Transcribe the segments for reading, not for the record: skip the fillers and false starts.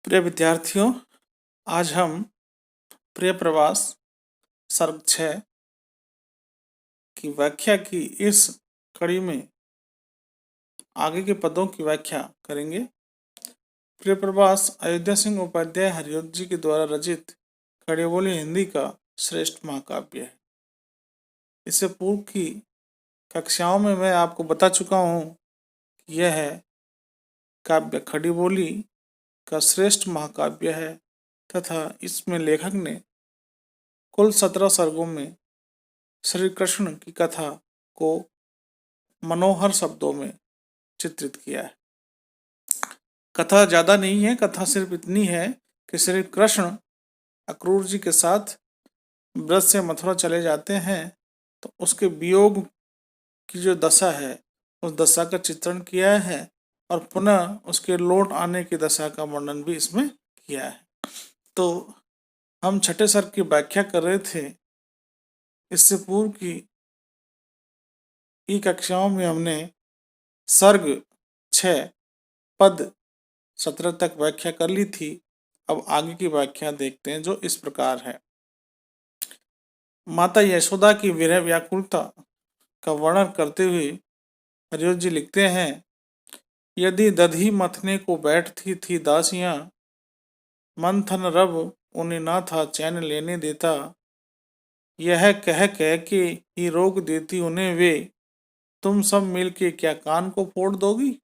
प्रिय विद्यार्थियों, आज हम प्रिय प्रवास सर्ग 6 की व्याख्या की इस कड़ी में आगे के पदों की व्याख्या करेंगे। प्रिय प्रवास अयोध्या सिंह उपाध्याय हरिऔध जी के द्वारा रचित खड़ी बोली हिंदी का श्रेष्ठ महाकाव्य है। इससे पूर्व की कक्षाओं में मैं आपको बता चुका हूँ कि यह काव्य खड़ी बोली का श्रेष्ठ महाकाव्य है तथा इसमें लेखक ने कुल 17 सर्गों में श्री कृष्ण की कथा को मनोहर शब्दों में चित्रित किया है। कथा ज्यादा नहीं है, कथा सिर्फ इतनी है कि श्री कृष्ण अक्रूर जी के साथ ब्रज से मथुरा चले जाते हैं तो उसके वियोग की जो दशा है उस दशा का चित्रण किया है और पुनः उसके लौट आने की दशा का वर्णन भी इसमें किया है। तो हम छठे सर्ग की व्याख्या कर रहे थे। इससे पूर्व की कक्षाओं में हमने सर्ग 6 पद 17 तक व्याख्या कर ली थी। अब आगे की व्याख्या देखते हैं जो इस प्रकार है। माता यशोदा की विरह व्याकुलता का वर्णन करते हुए हरिऔध जी लिखते हैं, यदि दधी मथने को बैठती थी दासियां, मंथन रब उन्हें ना था चैन लेने देता, यह कह कह के ही रोक देती उन्हें वे, तुम सब मिल के क्या कान को फोड़ दोगी।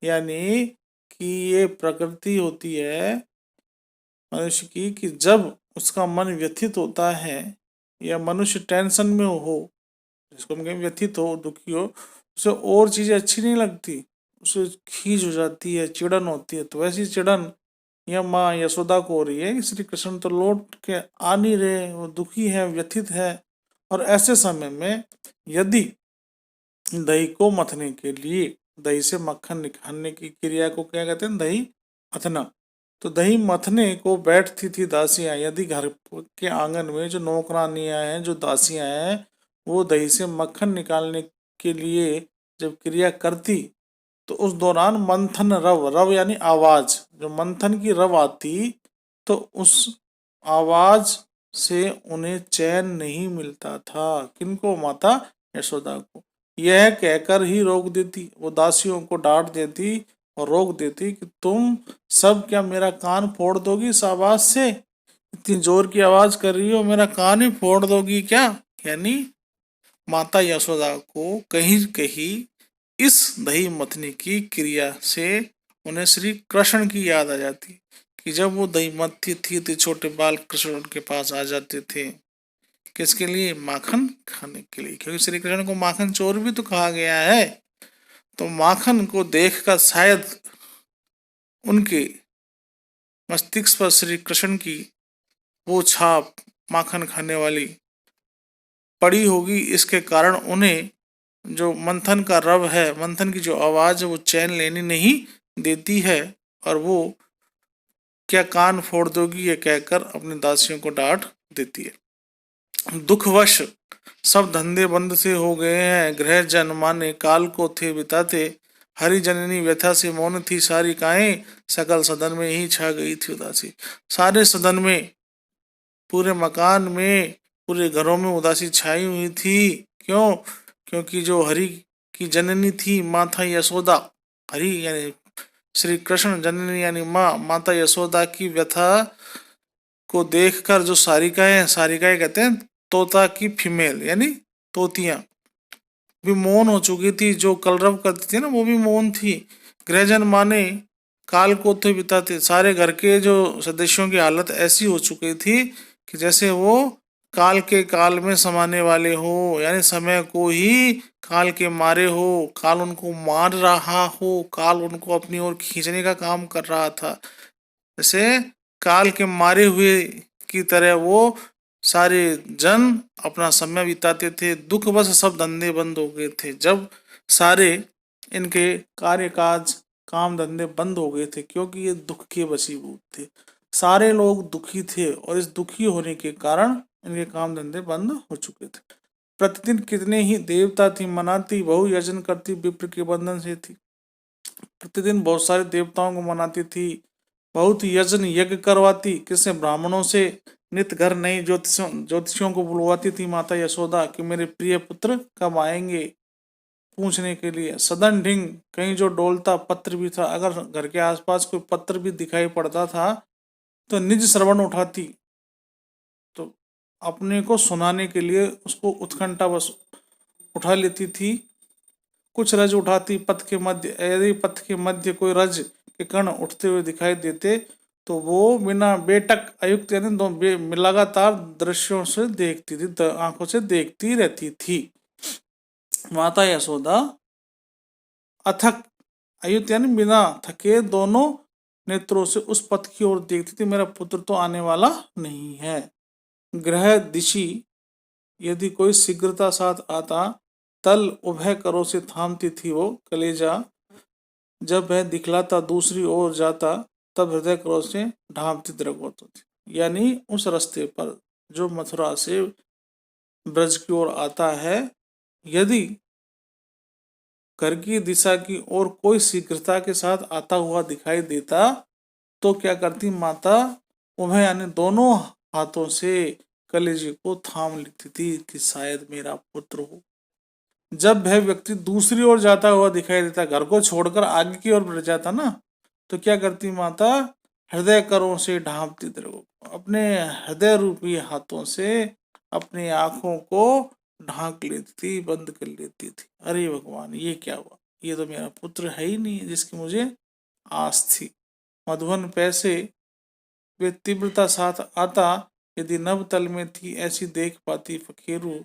यानी कि ये प्रकृति होती है मनुष्य की कि जब उसका मन व्यथित होता है या मनुष्य टेंशन में हो, जिसको हम कहें व्यथित हो, दुखी हो, उसे और चीजें अच्छी नहीं लगती, उसे खीज हो जाती है, चिड़न होती है। तो वैसी चिड़न यह माँ यशोदा को हो रही है। श्री कृष्ण तो लौट के आ नहीं रहे, वो दुखी है, व्यथित है। और ऐसे समय में यदि दही को मथने के लिए, दही से मक्खन निकालने की क्रिया को क्या कहते हैं, दही मथना। तो दही मथने को बैठती थी दासियां। यदि घर के आंगन में जो नौकरानियां हैं, जो दासियां हैं, वो दही से मक्खन निकालने के लिए जब क्रिया करती तो उस दौरान मंथन रव, रव यानी आवाज, जो मंथन की रव आती तो उस आवाज से उन्हें चैन नहीं मिलता था। किनको? माता यशोदा को। यह कहकर ही रोक देती, वो दासियों को डांट देती और रोक देती कि तुम सब क्या मेरा कान फोड़ दोगी इस आवाज से, इतनी जोर की आवाज कर रही हो, मेरा कान ही फोड़ दोगी क्या। यानी माता यशोदा को कहीं कहीं इस दही मथने की क्रिया से उन्हें श्री कृष्ण की याद आ जाती कि जब वो दही मथती थी तो छोटे बाल कृष्ण उनके पास आ जाते थे। किसके लिए? माखन खाने के लिए, क्योंकि श्री कृष्ण को माखन चोर भी तो कहा गया है। तो माखन को देखकर शायद उनके मस्तिष्क पर श्री कृष्ण की वो छाप माखन खाने वाली पड़ी होगी। इसके कारण उन्हें जो मंथन का रव है, मंथन की जो आवाज है, वो चैन लेनी नहीं देती है और वो क्या कान फोड़ दोगी ये कहकर अपनी दासियों को डांट देती है। दुखवश सब धंधे बंद से हो गए हैं, गृह जन माने काल को थे बिताते, हरि जननी व्यथा से मौन थी सारी काएं, सकल सदन में ही छा गई थी उदासी। सारे सदन में, पूरे मकान में, पूरे घरों में उदासी छाई हुई थी। क्यों? क्योंकि जो हरि की जननी थी माता यशोदा, हरि यानी श्री कृष्ण, जननी यानी माँ, माता यशोदा की व्यथा को देखकर जो सारिकाएं, सारिकाएं कहते हैं तोता की फीमेल यानी तोतियां, भी मौन हो चुकी थी। जो कलरव करती थी ना वो भी मौन थी। गृहजन माने काल को थे बिताते, सारे घर के जो सदस्यों की हालत ऐसी हो चुकी थी कि जैसे वो काल के काल में समाने वाले हो, यानी समय को ही काल के मारे हो, काल उनको मार रहा हो, काल उनको अपनी ओर खींचने का काम कर रहा था। जैसे काल के मारे हुए की तरह वो सारे जन अपना समय बिताते थे। दुख बस सब धंधे बंद हो गए थे। जब सारे इनके कार्य काज, काम धंधे बंद हो गए थे, क्योंकि ये दुख के वशीभूत थे। सारे लोग दुखी थे और इस दुखी होने के कारण इनके काम धंधे बंद हो चुके थे। प्रतिदिन कितने ही देवता थी मनाती, बहु यजन करती विप्र के बंधन से थी। प्रतिदिन बहुत सारे देवताओं को मनाती थी, बहुत यजन यज्ञ करवाती, किससे? ब्राह्मणों से। नित घर नई ज्योतिषियों को बुलवाती थी माता यशोदा कि मेरे प्रिय पुत्र कब आएंगे पूछने के लिए। सदन ढिंग, कहीं जो डोलता पत्र भी था, अगर घर के आसपास कोई पत्र भी दिखाई पड़ता था तो निज श्रवण उठाती, तो अपने को सुनाने के लिए उसको उत्कंठा बस उठा लेती थी। कुछ रज उठाती पथ के मध्य, यदि पथ के मध्य कोई रज के कण उठते हुए दिखाई देते तो वो बिना बेटक अयुक्त यानी लगातार दृश्यों से देखती थी, आंखों से देखती रहती थी। माता यशोदा अथक अयुक्त यानी बिना थके दोनों नेत्रों से उस पथ की ओर देखती थी, मेरा पुत्र तो आने वाला नहीं है। ग्रह दिशि यदि कोई शीघ्रता साथ आता, तल उभय करों से थामती थी वो कलेजा, जब वह दिखलाता दूसरी ओर जाता तब हृदय करों से ढांपती द्रवत होती। यानी उस रास्ते पर जो मथुरा से ब्रज की ओर आता है, यदि घर की दिशा की ओर कोई शीघ्रता के साथ आता हुआ दिखाई देता तो क्या करती माता, उभय यानी दोनों हाथों से कलेजे को थाम लेती थी कि शायद मेरा पुत्र हो। जब वह व्यक्ति दूसरी ओर जाता हुआ दिखाई देता, घर को छोड़कर आगे की ओर बढ़ जाता ना, तो क्या करती माता, हृदय करों से ढांपती द्रव, अपने हृदय रूपी हाथों से अपनी आंखों को ढांक लेती थी, बंद कर लेती थी। अरे भगवान, ये क्या हुआ, ये तो मेरा पुत्र है ही नहीं जिसकी मुझे आस थी। मधुबन पैसे वे तीव्रता साथ आता, यदि नव तल में थी ऐसी देख पाती फकीरू,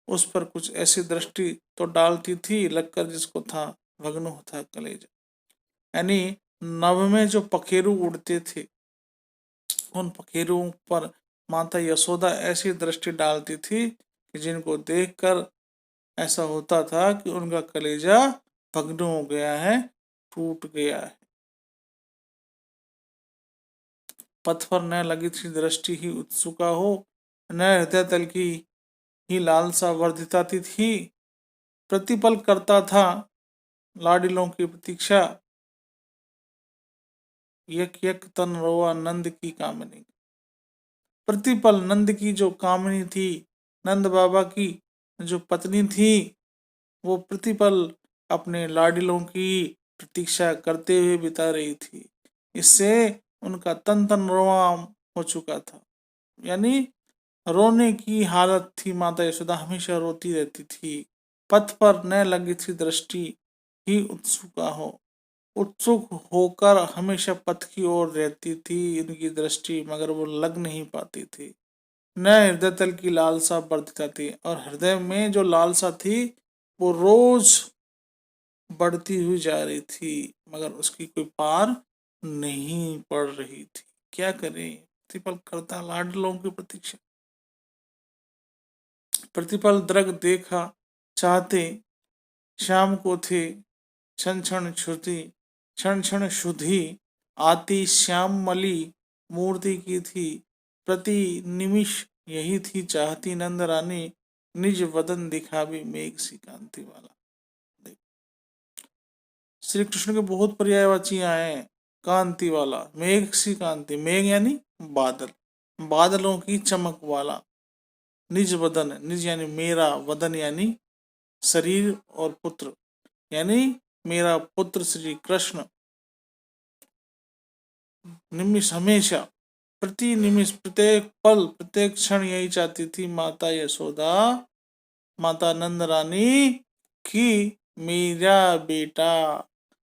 उस पर कुछ ऐसी दृष्टि तो डालती थी लगकर जिसको था भग्न होता कलेजा। यानी नभ में जो पखेरु उड़ते थे, उन पखेरुओं पर माता यशोदा ऐसी दृष्टि डालती थी कि जिनको देखकर ऐसा होता था कि उनका कलेजा भग्न हो गया है, टूट गया है। पथ पर न लगी थी दृष्टि ही उत्सुका हो, न हृदय तल की ही लालसा वर्धिताती थी। प्रतिपल करता था लाडिलों की प्रतीक्षा, यक यक तन रोआ नंद की कामनी। प्रतिपल नंद की जो कामनी थी, नंद बाबा की जो पत्नी थी, वो प्रतिपल अपने लाडिलों की प्रतीक्षा करते हुए बिता रही थी। इससे उनका तन तन रोआ हो चुका था, यानी रोने की हालत थी। माता यशोदा हमेशा रोती रहती थी। पथ पर न लगी थी दृष्टि ही उत्सुका हो, उत्सुक होकर हमेशा पथ की ओर रहती थी इनकी दृष्टि, मगर वो लग नहीं पाती थी। न हृदय तल की लालसा बढ़ती थी, और हृदय में जो लालसा थी वो रोज बढ़ती हुई जा रही थी, मगर उसकी कोई पार नहीं पड़ रही थी। क्या करें, प्रतिपल करता लाडलों की प्रतीक्षा, प्रतिपल द्रग देखा चाहते श्याम को थे, क्षण क्षण श्रुति क्षण क्षण शुद्धि आती श्याम मली मूर्ति की थी, प्रति निमिष यही थी चाहती नंद रानी, निज वदन दिखावी मेघ सी कांति वाला। श्री कृष्ण के बहुत पर्यायवाची आए हैं। कांति वाला, मेघ सी कांति, मेघ यानी बादल, बादलों की चमक वाला। निज वदन, निज यानी मेरा, वदन यानी शरीर, और पुत्र यानी मेरा पुत्र श्री कृष्ण। निमिष हमेशा, प्रति निमिष, प्रत्येक पल, प्रत्येक क्षण यही चाहती थी माता यशोदा, माता नंद रानी, कि मेरा बेटा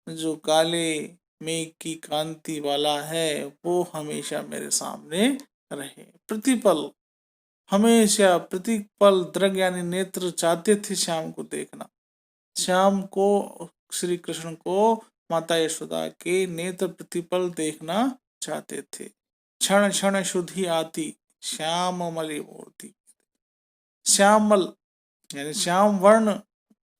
जो काले मेघ की कांति वाला है वो हमेशा मेरे सामने रहे। प्रतिपल, हमेशा प्रतिपल दृग यानी नेत्र चाहते थे श्याम को देखना, श्याम को, श्री कृष्ण को माता यशोदा के नेत्र प्रतिपल देखना चाहते थे। क्षण क्षण शुद्धि आती श्याममली मूर्ति, श्यामल यानी श्याम वर्ण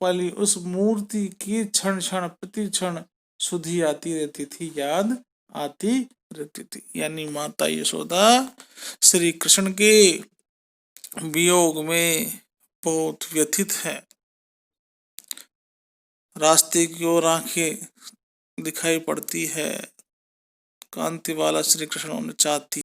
वाली उस मूर्ति की क्षण क्षण प्रति क्षण शुद्धि आती रहती थी, याद आती रहती थी। यानी माता यशोदा श्री कृष्ण के वियोग में बहुत व्यथित है। रास्ते की ओर आंखें दिखाई पड़ती है, कांति वाला श्री कृष्ण होना चाहती